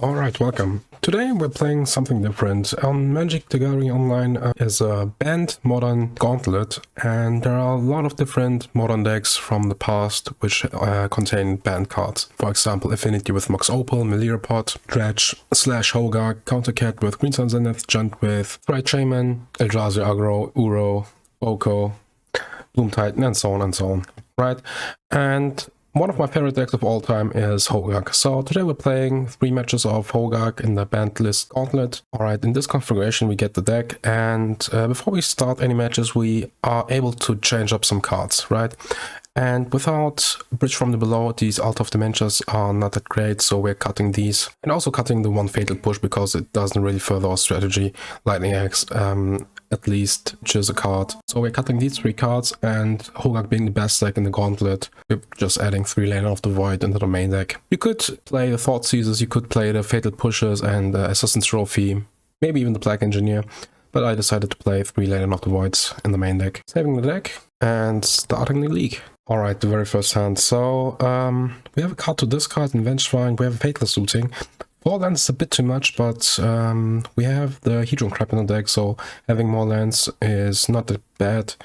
Alright, welcome. Today we're playing something different. Magic the Gathering Online is a banned modern gauntlet, and there are a lot of different modern decks from the past which contain banned cards. For example, Affinity with Mox Opal, Melirapod, Dredge, Slash Hogaak, Countercat with Green Sun Zenith, Junt with Fright Shaman, Eldrazi Aggro, Uro, Oko, Bloom Titan, and so on and so on. Right? And one of my favorite decks of all time is Hogaak. So today we're playing 3 matches of Hogaak in the banned list gauntlet. Alright, in this configuration we get the deck, and before we start any matches we are able to change up some cards, right? And without Bridge from the Below, these Altar of Dementias are not that great, so we're cutting these. And also cutting the one Fatal Push because it doesn't really further our strategy. Lightning Axe, at least choose a card. So we're cutting these 3 cards, and Hogaak being the best deck in the gauntlet, we're just adding 3 Leyline of the Void into the main deck. You could play the Thoughtseizes, you could play the Fatal Pushes and the Assassin's Trophy, maybe even the Black Engineer, but I decided to play 3 Leyline of the Voids in the main deck. Saving the deck and starting the league. Alright, the very first hand. So, we have a card to discard in Vengevine, we have a Faithless Looting. 4 lands is a bit too much, but we have the Hedron Crab in the deck, so having more lands is not that bad.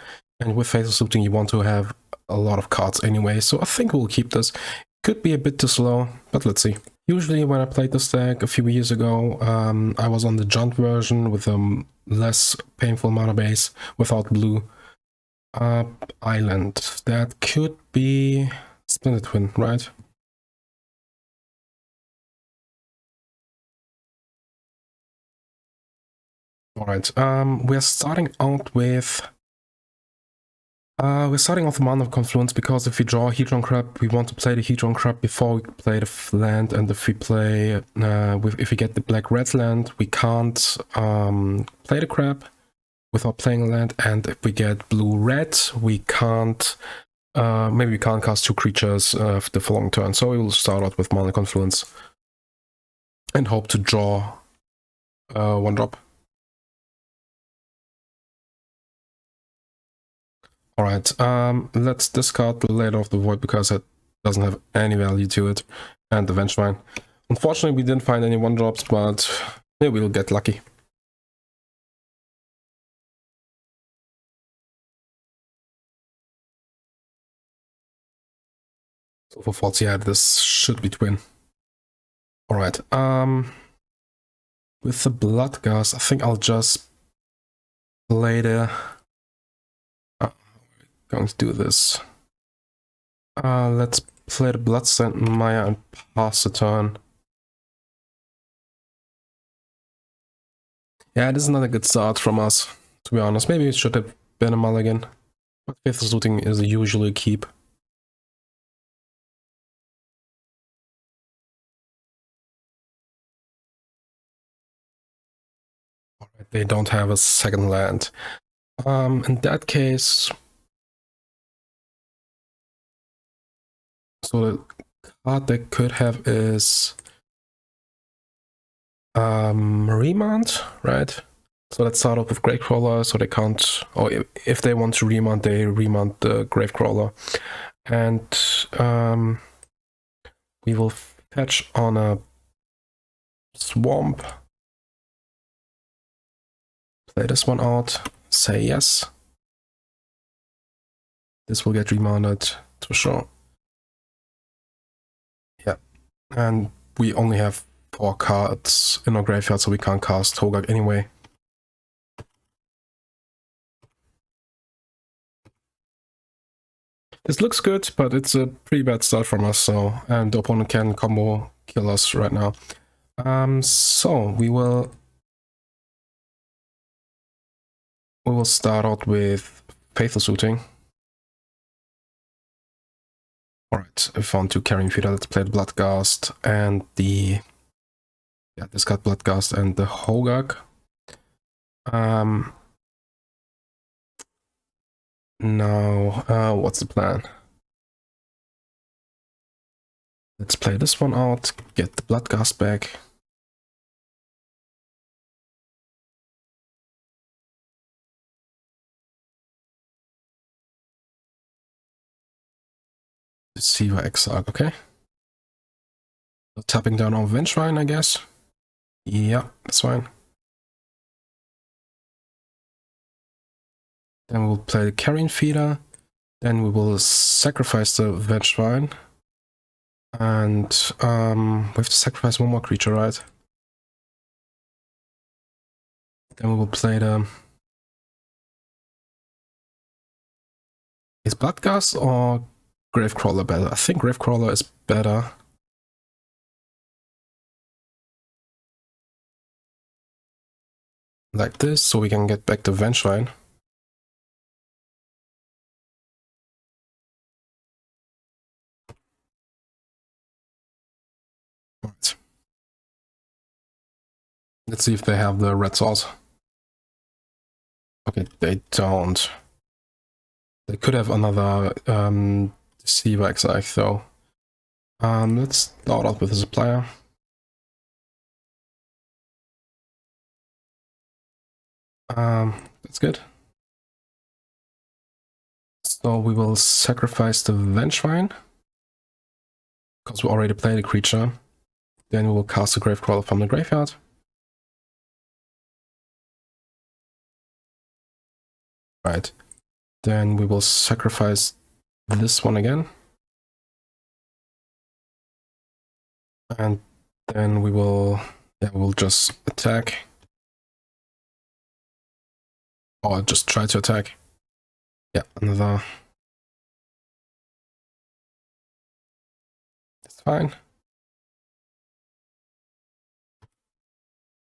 And with Faithless Looting you want to have a lot of cards anyway, so I think we'll keep this. Could be a bit too slow, but let's see. Usually when I played this deck a few years ago, I was on the Junt version with a less painful mana base without blue. Island. That could be Splinter Twin, right? Alright, we're starting out with Mana Confluence, because if we draw Hedron Crab, we want to play the Hedron Crab before we play the land, and if we play if we get the black-red land, we can't play the crab without playing a land, and if we get blue-red, we can't, maybe we can't cast 2 creatures the following turn, so we will start out with Mana Confluence and hope to draw 1 drop. Alright, let's discard the Leyline of the Void because it doesn't have any value to it, and the Vengevine. Unfortunately, we didn't find any 1 drops, but maybe we'll get lucky. So for faults, yeah, this should be twin. Alright, with the Bloodghast, I think I'll just play the... going to do this. Let's play the Bloodstained Mire and pass the turn. Yeah, this is not a good start from us, to be honest. Maybe it should have been a mulligan, but Faithless Looting is usually a keep. Alright, they don't have a second land. In that case... So the card they could have is... Remount, right? So let's start off with Gravecrawler, so they can't, or if they want to remount, they remount the Gravecrawler. And we will fetch on a Swamp. Play this one out, say yes. This will get remounted for sure. Yeah, and we only have 4 cards in our graveyard, so we can't cast Hogaak anyway. This looks good, but it's a pretty bad start from us, so, and the opponent can combo kill us right now. So we will start out with Faithless Looting. Alright, I found 2 Carrion Feeder. Let's play the Bloodghast and the... yeah, discard Bloodghast and the Hogaak. Now, what's the plan? Let's play this one out, get the Bloodghast back. Deceiver Exarch, okay. Tapping down on Vengevine, I guess. Yeah, that's fine. Then we'll play the Carrion Feeder. Then we will sacrifice the Vengevine. And we have to sacrifice one more creature, right? Then we will play the... Is Bloodghast or Gravecrawler better? I think Gravecrawler is better. Like this, so we can get back to Vengevine. Right. Let's see if they have the red sauce. Okay, they don't. They could have another Deceiver Exarch though. Let's start out with the Supplier. That's good. So we will sacrifice the Vengevine, because we already played a creature. Then we will cast the Gravecrawler from the graveyard. Right. Then we will sacrifice this one again. And then we will, we'll just attack. Or just try to attack. Yeah, another. That's fine.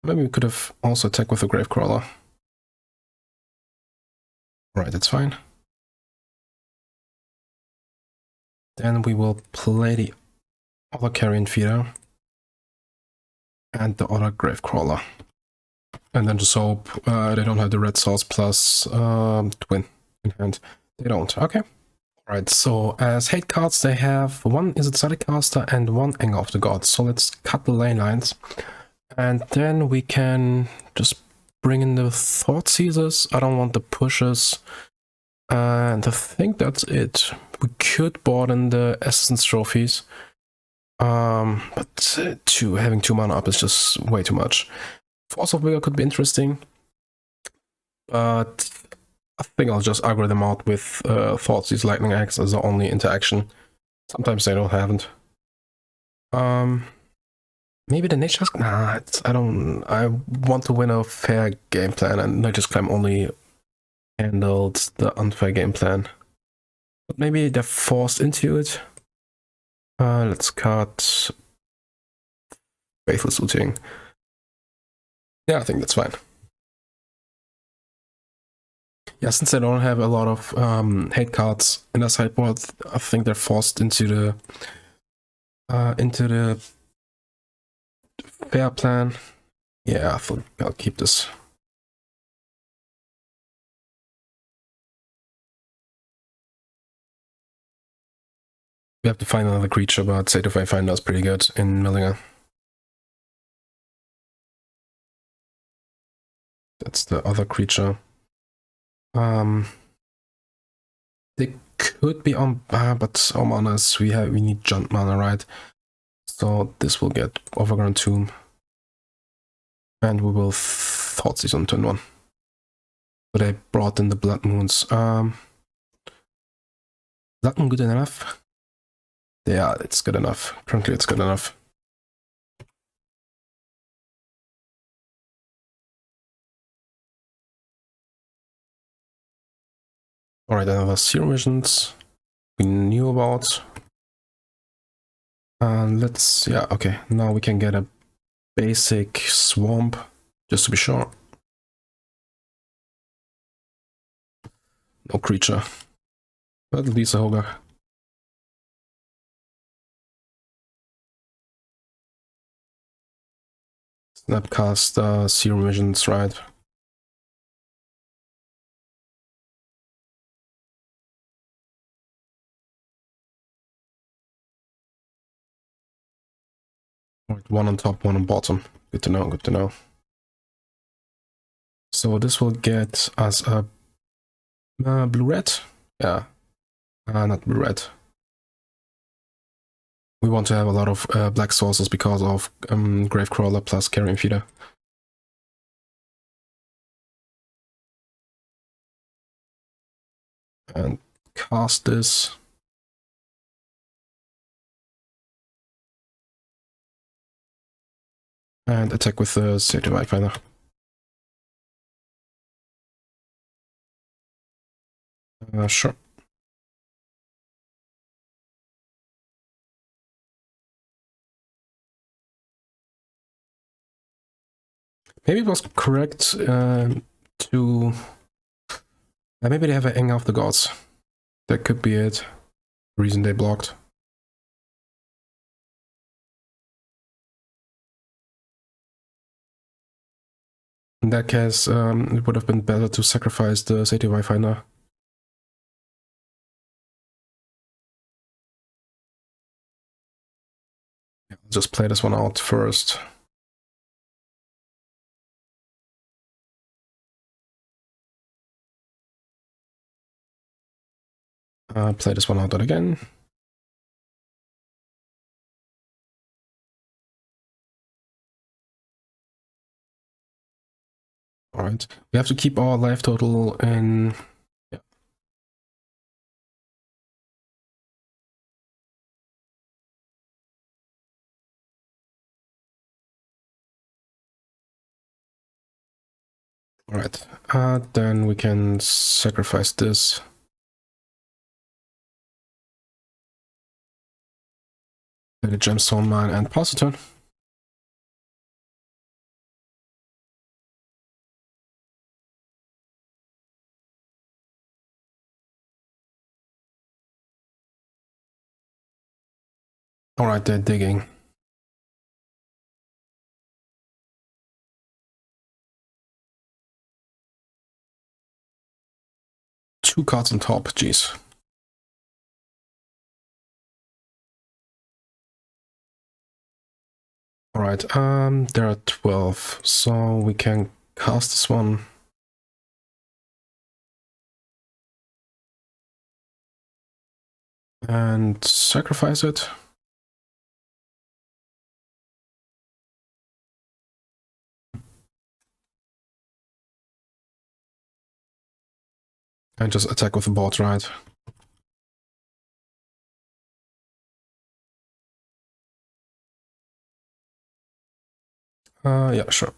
Maybe we could have also attacked with the Gravecrawler. Right, that's fine. Then we will play the other Carrion Feeder and the other Gravecrawler. And then just hope they don't have the red sauce plus twin in hand. They don't. Okay. Right, so as hate cards, they have one Is It Caster and one Anger of the Gods. So let's cut the Leylines. And then we can just bring in the Thoughtseizes. I don't want the pushes. And I think that's it. We could board in the Essence Trophies. But having 2 mana up is just way too much. Force of Vigor could be interesting. But I think I'll just aggro them out with Thoughtseize Lightning Axe as the only interaction. Sometimes they don't have it. Maybe the Nature Husk? Nah, I want to win a fair game plan, and Nature's Climb only handled the unfair game plan. But maybe they're forced into it. Let's cut Faithless Looting. Yeah, I think that's fine. Yeah, since they don't have a lot of hate cards in their sideboard, I think they're forced into the fair plan. Yeah, I think I'll keep this. We have to find another creature, but Satyr Wayfinder is pretty good in Millinger. That's the other creature. They could be on, but our manas, we need Jund mana, right? So this will get Overgrown Tomb. And we will Thoughtseize on turn 1. But I brought in the Blood Moons. Blood Moon good enough? Yeah, it's good enough. Currently it's good enough. Alright, another Serum Visions we knew about. Let's, yeah, okay, now we can get a basic Swamp, just to be sure. No creature, but at least a Hogaak. Snapcast Serum Visions, right? One on top, one on bottom. Good to know, good to know. So this will get us a blue-red? Yeah. Not blue-red. We want to have a lot of black sources because of Gravecrawler plus Carrion Feeder. And cast this. And attack with the Satyr Wayfinder. Sure. Maybe it was correct to... maybe they have an Anger of the Gods. That could be it. The reason they blocked. In that case, it would have been better to sacrifice the Satyr Wayfinder. Yeah, I'll just play this one out first. Play this one out again. Alright, we have to keep our life total in... yeah. Alright, then we can sacrifice this. The Gemstone Mine and pass the turn. Alright, they're digging. Two cards on top, jeez. Alright, there are 12, so we can cast this one. And sacrifice it. And just attack with the board, right? Yeah, sure.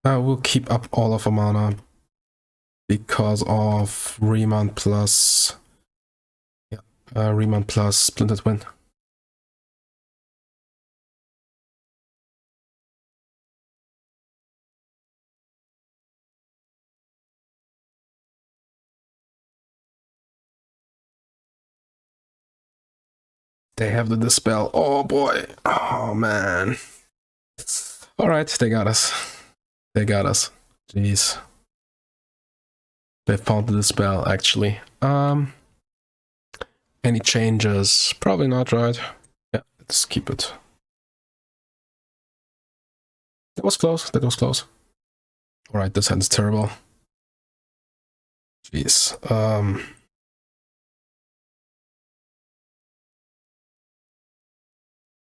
We'll keep up all of our mana because of Remand plus... yeah, Remand plus Splintered Wind. They have the Dispel. Oh boy. Oh man. Alright, they got us. They got us. Jeez. They found the Dispel, actually. Any changes? Probably not, right? Yeah, let's keep it. That was close. That was close. Alright, this hand's terrible. Jeez.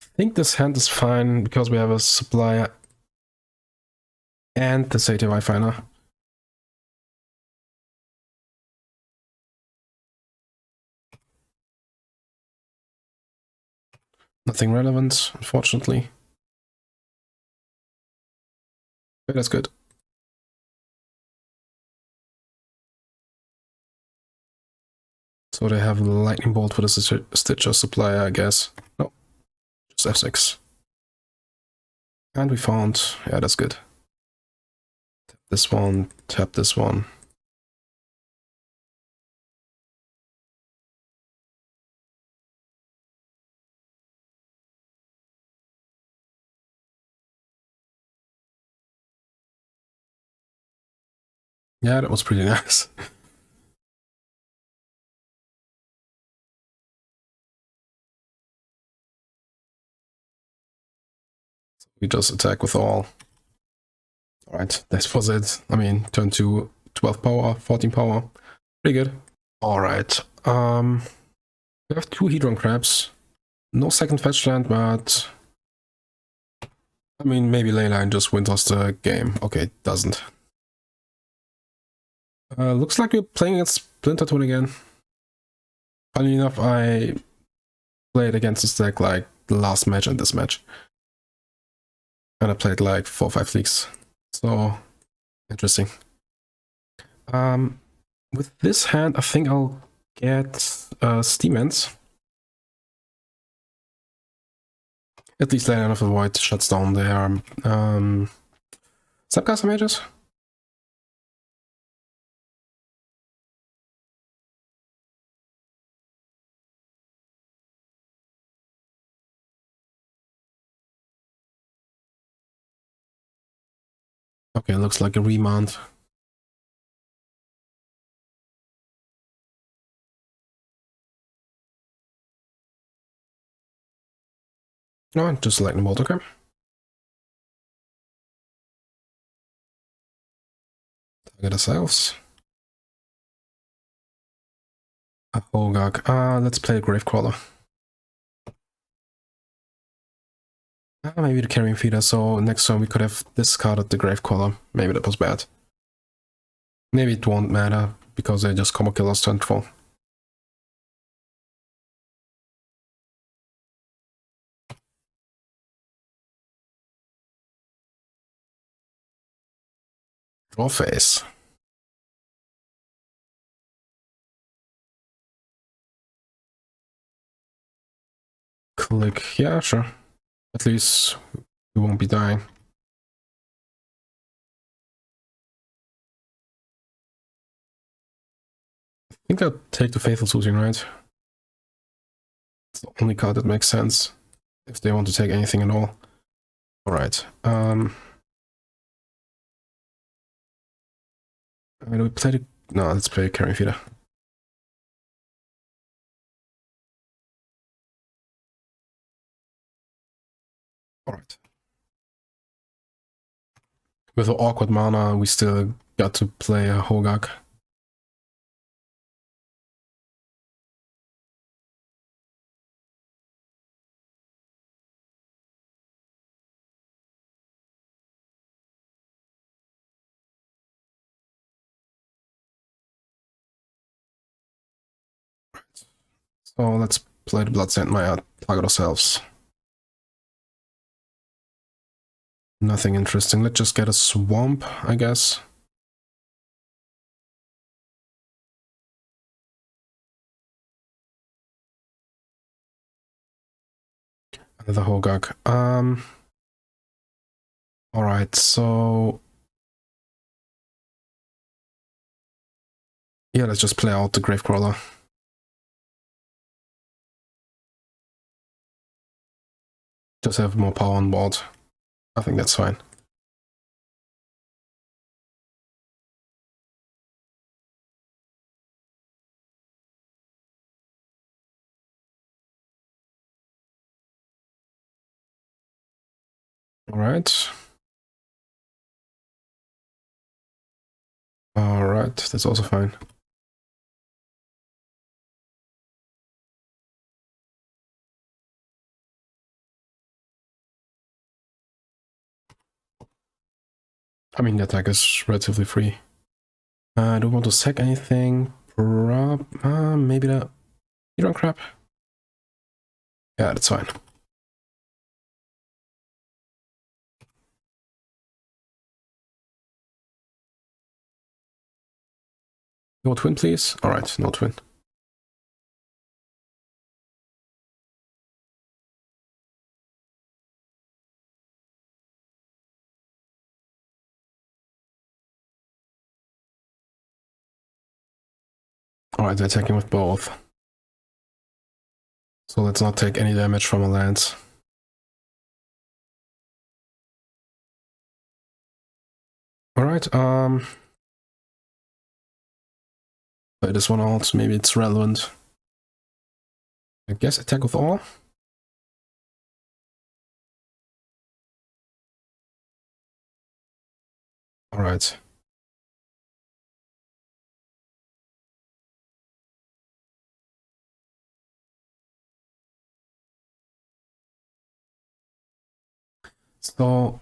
I think this hand is fine because we have a Supplier and the Satyr Wayfinder. Nothing relevant, unfortunately. But that's good. So they have Lightning Bolt for the Stitcher Supplier, I guess. No, just F6. And we found, yeah, that's good. Tap this one, tap this one. Yeah, that was pretty nice. We just attack with all. Alright, that was it. I mean, turn to 12 power, 14 power. Pretty good. Alright. We have 2 Hedron Crabs. No second fetch land, but I mean, maybe Leyline just wins us the game. Okay, it doesn't. Looks like we're playing against Splinter Twin again. Funny enough, I played against this deck like the last match and this match. And I played like 4 or 5 leagues. So, interesting. With this hand, I think I'll get Steamens. At least Land of the Void shuts down their Subcaster Mages. Okay, looks like a remount. No, just lightning bolt, okay. Target ourselves. A Hogaak. Let's play a Gravecrawler. Maybe the Carrion Feeder, so next turn we could have discarded the Gravecrawler. Maybe that was bad. Maybe it won't matter, because they just combo kill us turn 4. Draw phase. Click, yeah, sure. At least we won't be dying. I think I'll take the Faithless Looting, right? It's the only card that makes sense if they want to take anything at all. Alright. Do we play the... No, let's play Carrion Feeder. Alright. With the awkward mana, we still got to play a Hogaak. So let's play the Bloodstained Mire, target ourselves. Nothing interesting. Let's just get a swamp, I guess. Another Hogaak. Alright, so... yeah, let's just play out the Gravecrawler. Just have more power on board. I think that's fine. Alright. Alright, that's also fine. I mean, the attack is relatively free. I don't want to sack anything. Maybe the Hedron Crab? Yeah, that's fine. No twin, please? Alright, no twin. Alright, they're attacking with both. So let's not take any damage from our lands. Alright, play this one out, maybe it's relevant. I guess attack with all? Alright. So,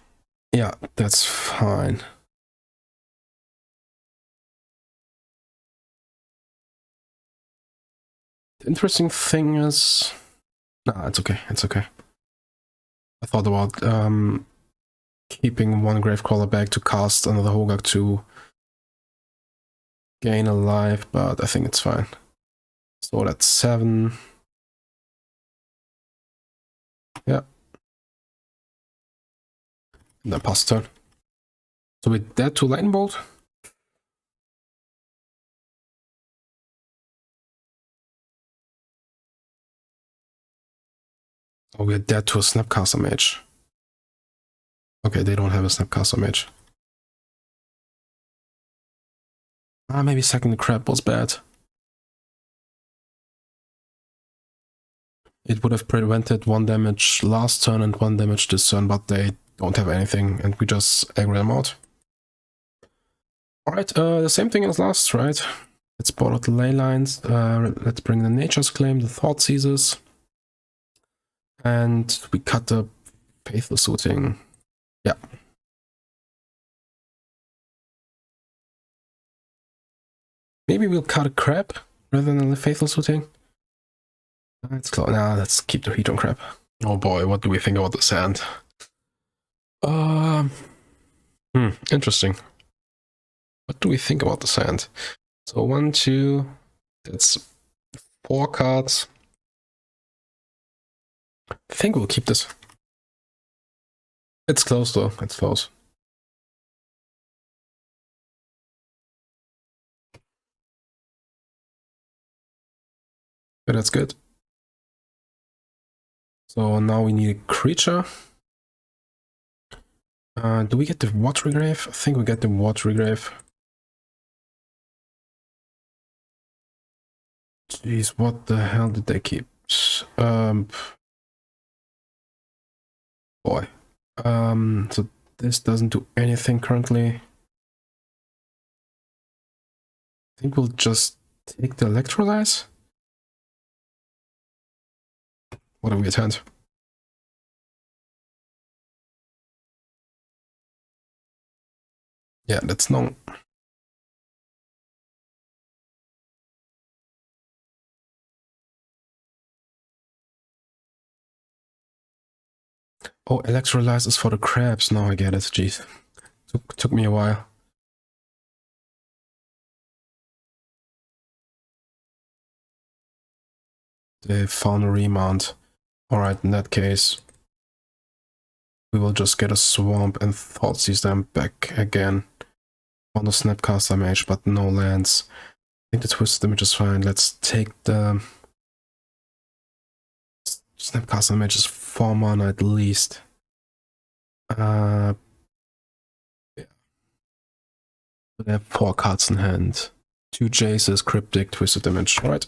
yeah, that's fine. The interesting thing is... Nah, it's okay, it's okay. I thought about keeping one Gravecrawler back to cast another Hogaak to gain a life, but I think it's fine. So that's 7. Yeah. And then pass turn. So we're dead to Lightning Bolt. Oh, we're dead to a Snapcaster Mage. Okay, they don't have a Snapcaster Mage. Ah, maybe second the crab was bad. It would have prevented 1 damage last turn and 1 damage this turn, but they don't have anything, and we just aggro them out. Alright, the same thing as last, right? Let's pull out the Leylines, let's bring the Nature's Claim, the Thoughtseizes, and we cut the Faithless Looting. Yeah. Maybe we'll cut a Crab rather than the Faithless Looting. Let's close. Nah, let's keep the Hedron Crab. Oh boy, what do we think about the sand? Interesting. What do we think about the sand? So 1, 2, that's 4 cards. I think we'll keep this. It's close though, it's close. But that's good. So now we need a creature. Do we get the Watery Grave? I think we get the Watery Grave. Jeez, what the hell did they keep? Boy. So this doesn't do anything currently. I think we'll just take the Electrolyze. What do we attend? Yeah, that's no. Oh, Electrolyze is for the crabs. Now I get it. Jeez. Took me a while. They found a remount. Alright, in that case, we will just get a swamp and Thoughtseize them back again on the Snapcaster Mage, but no lands. I think the Twisted Damage is fine. Let's take the Snapcaster Mage is 4 mana at least. Yeah. They have 4 cards in hand. 2 Jaces, Cryptic, Twisted Damage. Alright.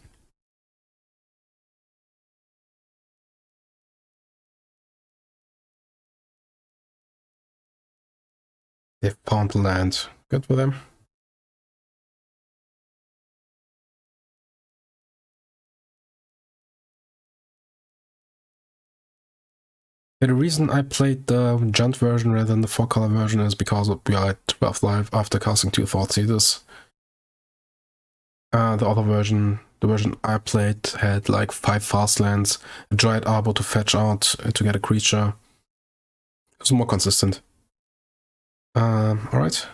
They've pawned land. Good for them. Yeah, the reason I played the Junt version rather than the 4-color version is because we are at 12th life after casting 2 Thoughtseizes. The other version, the version I played, had like 5 fast lands, a Giant Arbor to fetch out to get a creature. It was more consistent. Alright.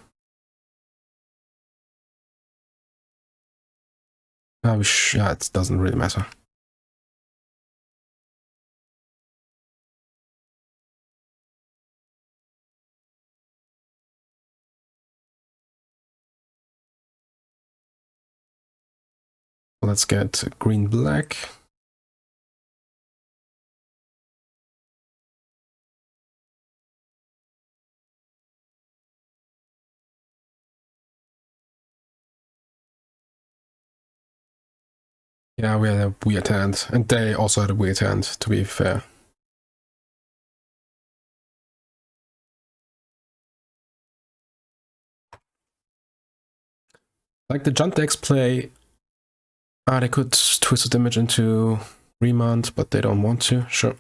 Yeah, it doesn't really matter. Let's get green-black. Yeah, we had a weird hand, and they also had a weird hand, to be fair. Like the Junt decks play, they could twist the damage into Remount, but they don't want to, sure.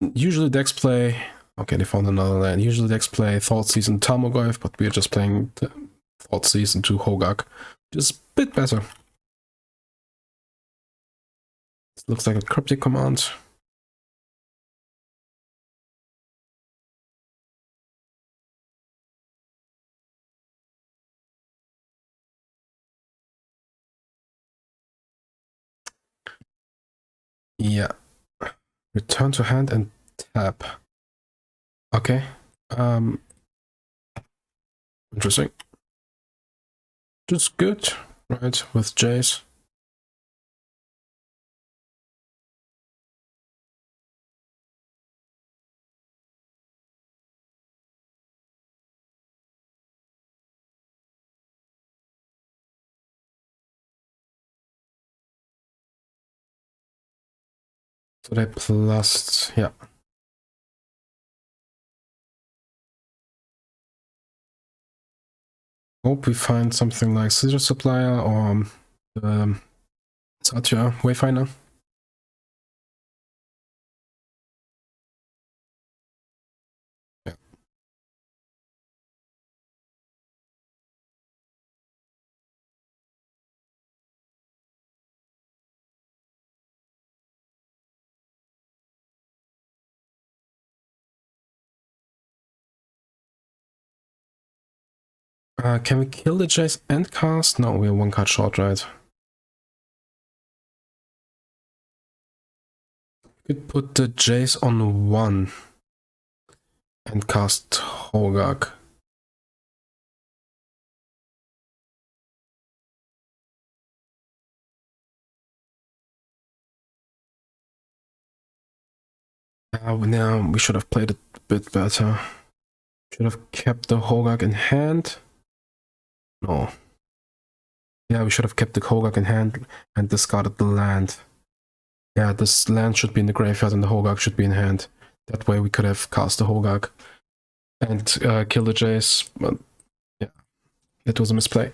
Usually decks play... Okay, they found another land. Usually decks play Thoughtseize and Tarmogoyf, but we're just playing Thoughtseize into Hogaak. Just a bit better. This looks like a cryptic command. Yeah. Return to hand and tap. Okay. Interesting. Just good, right, with Jace. So they plus, yeah. Hope we find something like Scissor Supplier or Satyr Wayfinder. Yeah. Can we kill the Jace and cast? No, we're one card short, right? We could put the Jace on 1 and cast Hogaak. Now we should have played it a bit better. Should have kept the Hogaak in hand. No. Yeah, we should have kept the Hogaak in hand and discarded the land. Yeah, this land should be in the graveyard and the Hogaak should be in hand. That way we could have cast the Hogaak and kill the Jace. But yeah, that was a misplay.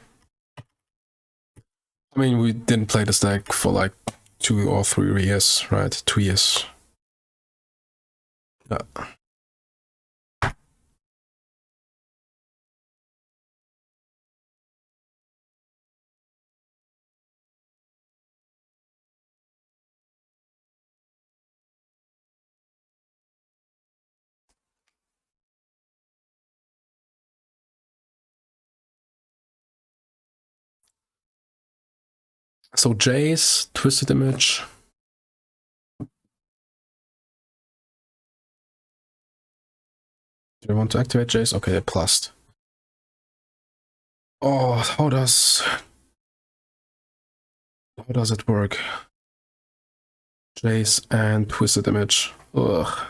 I mean, we didn't play this deck for like 2 or 3 years, right? 2 years. Yeah. So Jace, Twisted Image. Do you want to activate Jace? Okay, they plussed. Oh, how does it work? Jace and Twisted Image. Ugh.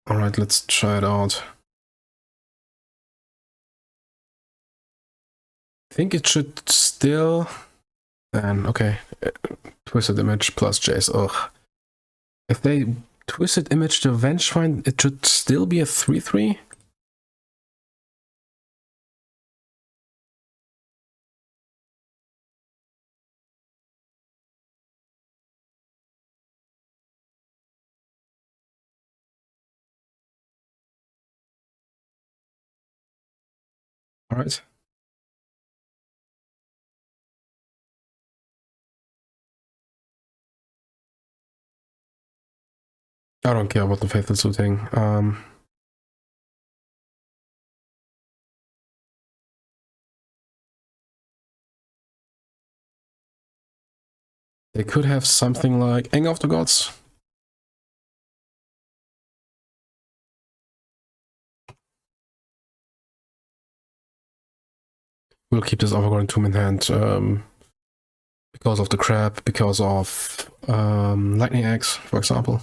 Alright, let's try it out. I think it should still... And okay, Twisted Image plus Jace. Ugh. If they Twisted Image to Vengevine, it should still be a 3/3? Alright. I don't care about the Faithless Looting. They could have something like Anger of the Gods. We'll keep this Overgrown Tomb in hand because of the crab, because of Lightning Axe, for example.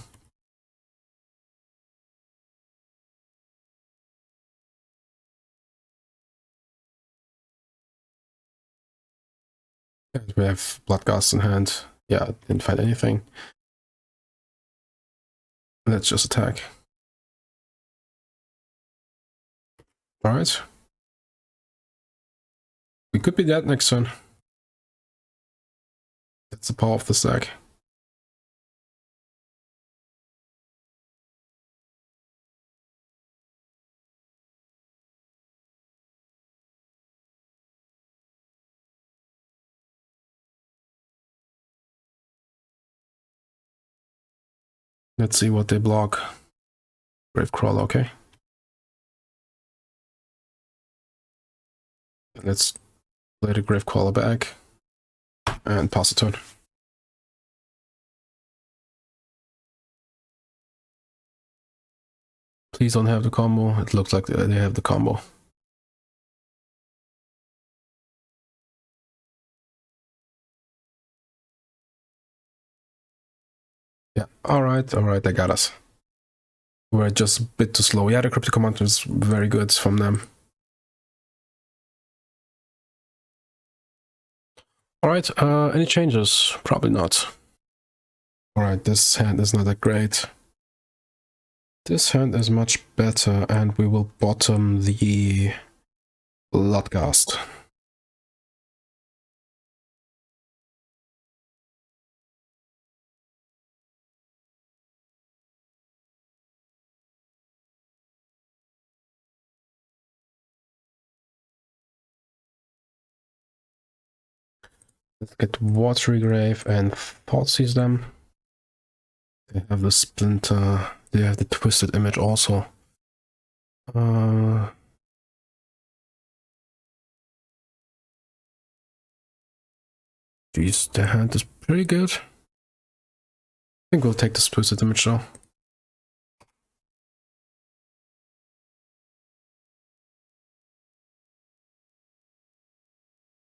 And we have Bloodghast in hand. Yeah, didn't find anything. Let's just attack. Alright. We could be dead next turn. That's the power of the stack. Let's see what they block. Gravecrawler, okay. Let's play the Gravecrawler back and pass the turn. Please don't have the combo. It looks like they have the combo. Yeah, alright, they got us. We're just a bit too slow. Yeah, the cryptic command is very good from them. Alright, any changes? Probably not. Alright, this hand is not that great. This hand is much better, and we will bottom the Bloodghast. Let's get Watery Grave and Thoughtseize them. They have the Splinter, they have the Twisted Image also. Geez, the hand is pretty good. I think we'll take this Twisted Image though.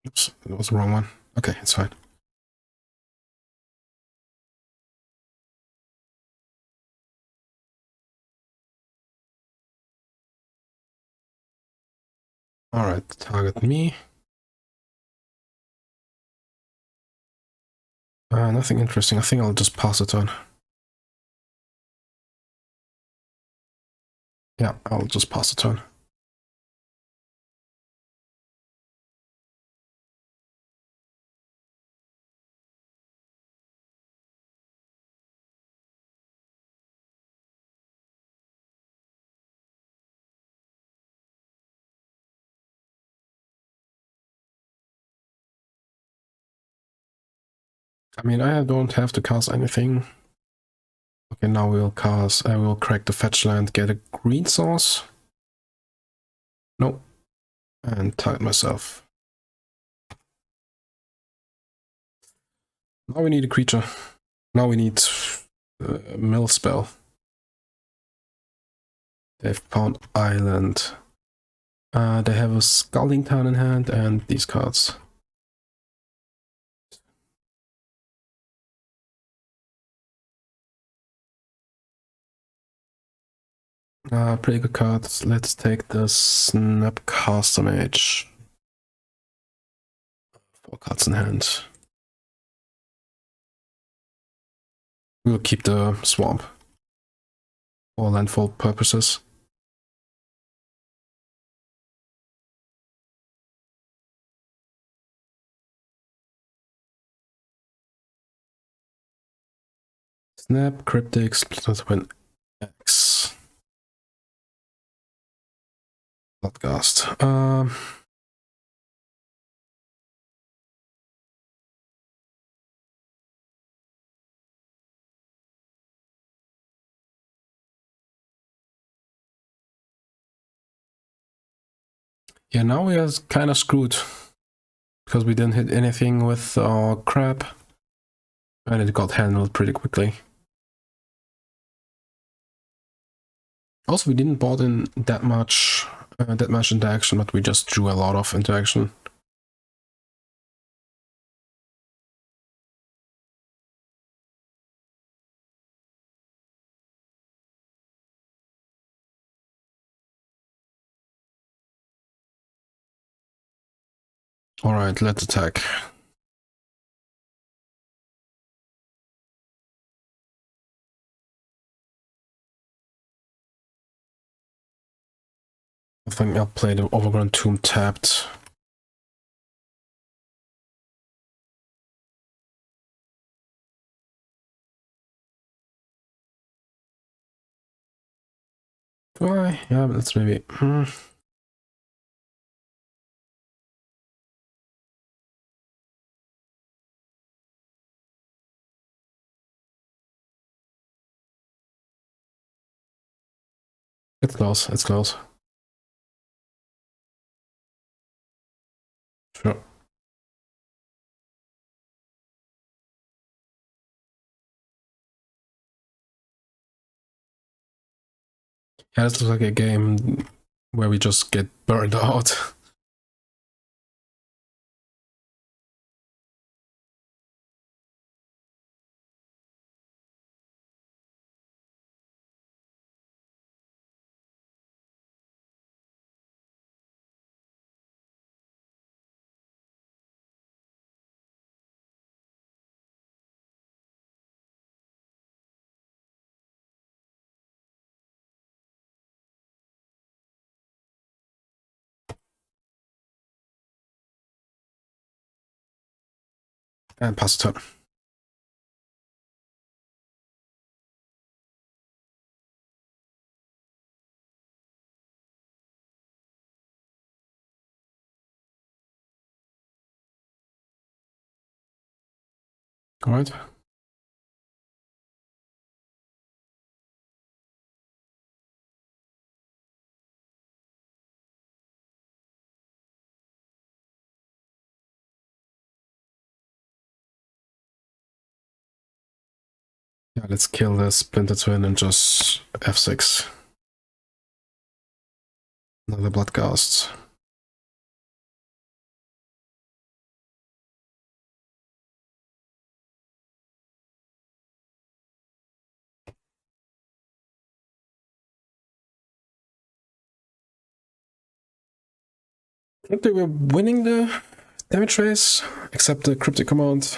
Oops, that was the wrong one. Okay, it's fine. Alright, target me. Nothing interesting. I think I'll just pass it on. Yeah, I'll just pass it on. I mean, I don't have to cast anything. Okay, now we'll cast, I will crack the fetch land, get a green source. Nope. And target myself. Now we need a creature. Now we need a mill spell. They have Pound Island. They have a Scalding Town in hand and these cards. Pretty good cards. Let's take the Snapcaster Mage. 4 cards in hand. We'll keep the Swamp for landfall purposes. Snap, Cryptic, Split Win X. Bloodghast. Yeah, now we are kind of screwed because we didn't hit anything with our crab, and it got handled pretty quickly. Also, we didn't bought in that much interaction, but we just drew a lot of interaction. Alright, let's attack. I think I'll play the Overgrown Tomb tapped. Do I? Yeah, but let's maybe... It's close, it's close. Sure. Yeah, this looks like a game where we just get burned out. And pass the turn. Alright. Yeah, let's kill the Splinter Twin and just F6. Another Bloodghast. I think they were winning the damage race, except the cryptic command.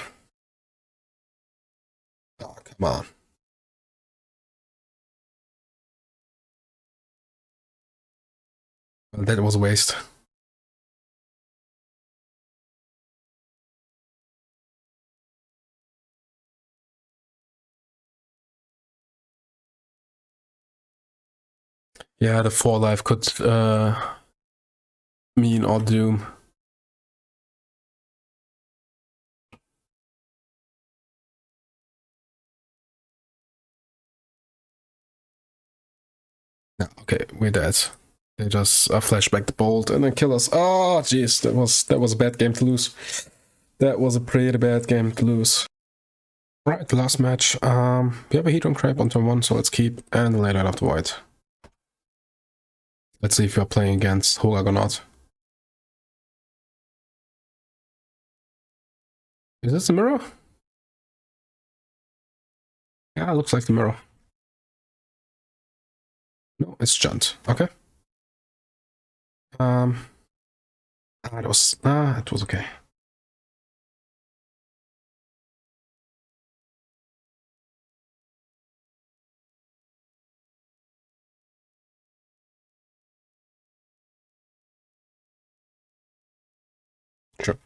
Oh, come on. Well, that was a waste. Yeah, the 4 life could mean or doom. Yeah, okay, we're dead. They just flash back the bolt and then kill us. Oh, jeez, that was a bad game to lose. That was a pretty bad game to lose. Right, last match. We have a Hedron Crab on turn 1, so let's keep, and the Leyline of the Void. Let's see if you're playing against Hogaak or not. Is this the mirror? Yeah, it looks like the mirror. No, it's Junt. Okay. It was okay. Sure.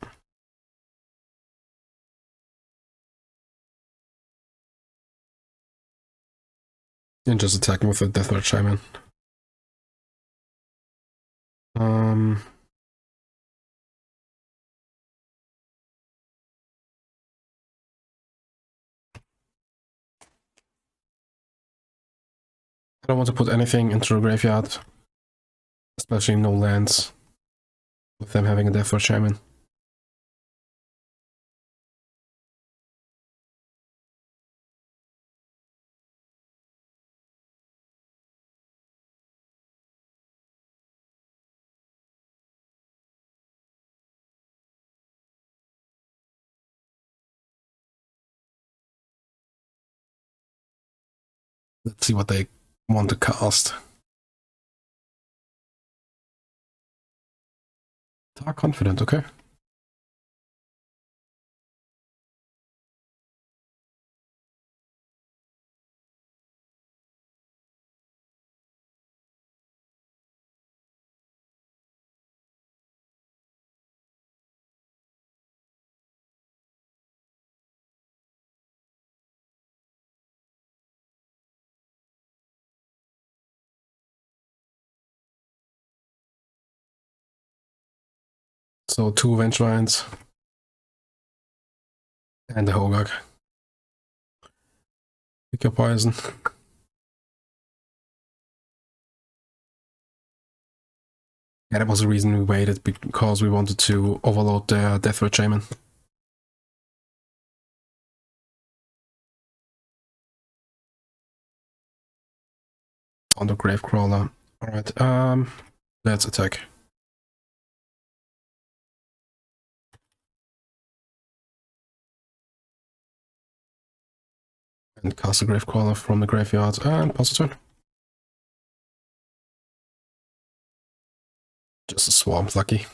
And just attacking with a Death Watch Shaman. I don't want to put anything into the graveyard, especially no lands, with them having a Death Watch Shaman. Let's see what they want to cast. Dark Confident, okay. So 2 Vengevines and the Hogaak. Pick your poison. Yeah, that was the reason we waited, because we wanted to overload the Deathwitch Shaman. On the Gravecrawler. Alright, let's attack. And cast a Gravecrawler from the graveyard and pass the turn. Just a swarm, lucky.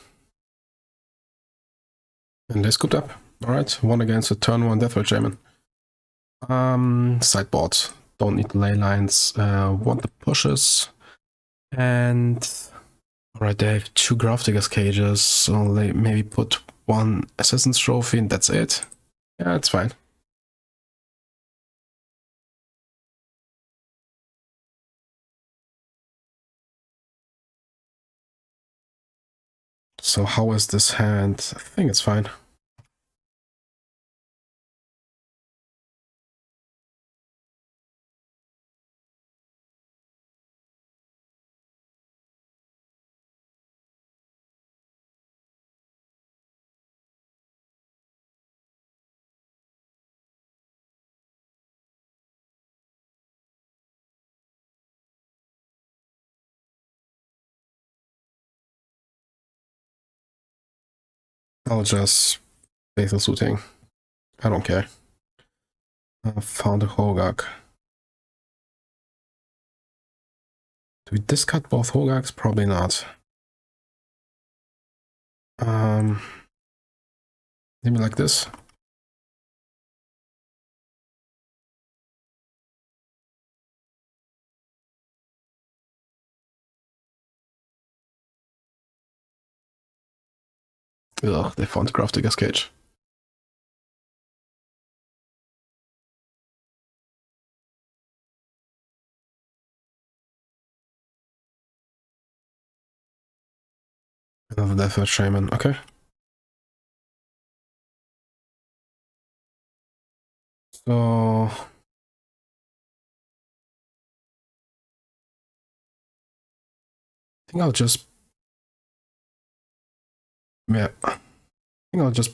And they scooped up. Alright, 1 against a turn 1 Deathwitch Shaman. Sideboard. Don't need the Leylines. Want the pushes. And alright, they have 2 Gravedigger's cages, so they maybe put 1 Assassin's Trophy and that's it. Yeah, it's fine. So how is this hand? I think it's fine. I'll just Faithless Looting. I don't care. I found a Hogaak. Do we discard both Hogaaks? Probably not. Maybe like this. Ugh, they found Gravedigger's cage. Another Deathwitch Shaman, okay. So I think I'll just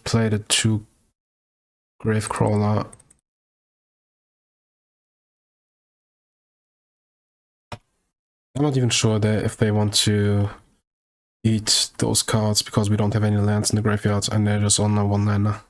play the 2 Gravecrawler. I'm not even sure if they want to eat those cards, because we don't have any lands in the graveyard and they're just on a 1-lander.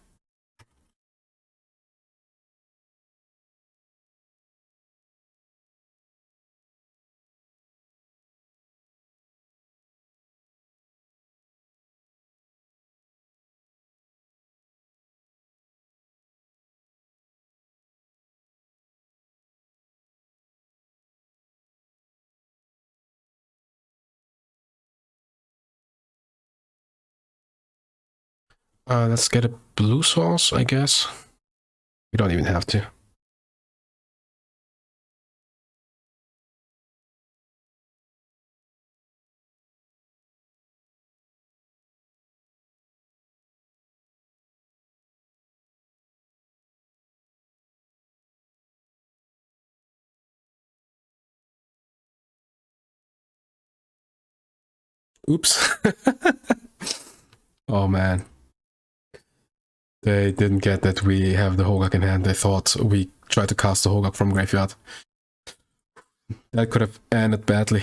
Let's get a blue source, I guess. We don't even have to. Oops. Oh man. They didn't get that we have the Hogaak in hand. They thought we tried to cast the Hogaak from graveyard. That could have ended badly.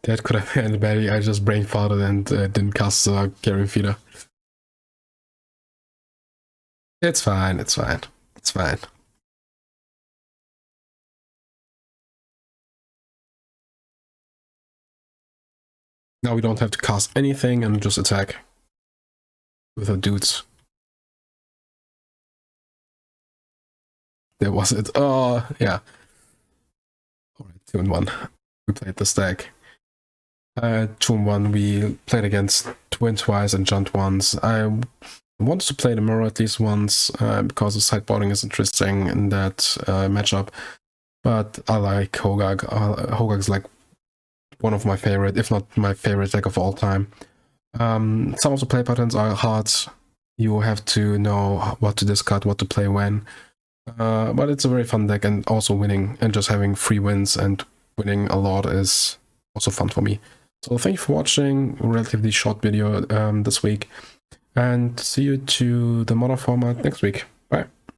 That could have ended badly. I just brain farted and didn't cast Carrion Feeder. It's fine, it's fine, it's fine. Now we don't have to cast anything and just attack with our dudes. That was it. Oh, yeah. Alright, 2-1. We played the stack. 2-1, we played against Twin twice and Junt once. I wanted to play the Mirror at least once, because the sideboarding is interesting in that matchup. But I like Hogaak. Hogaak's like one of my favorite, if not my favorite deck of all time. Some of the play patterns are hard. You have to know what to discard, what to play when. But it's a very fun deck, and also winning and just having free wins and winning a lot is also fun for me. So thank you for watching a relatively short video this week, and see you to the modern format next week. Bye.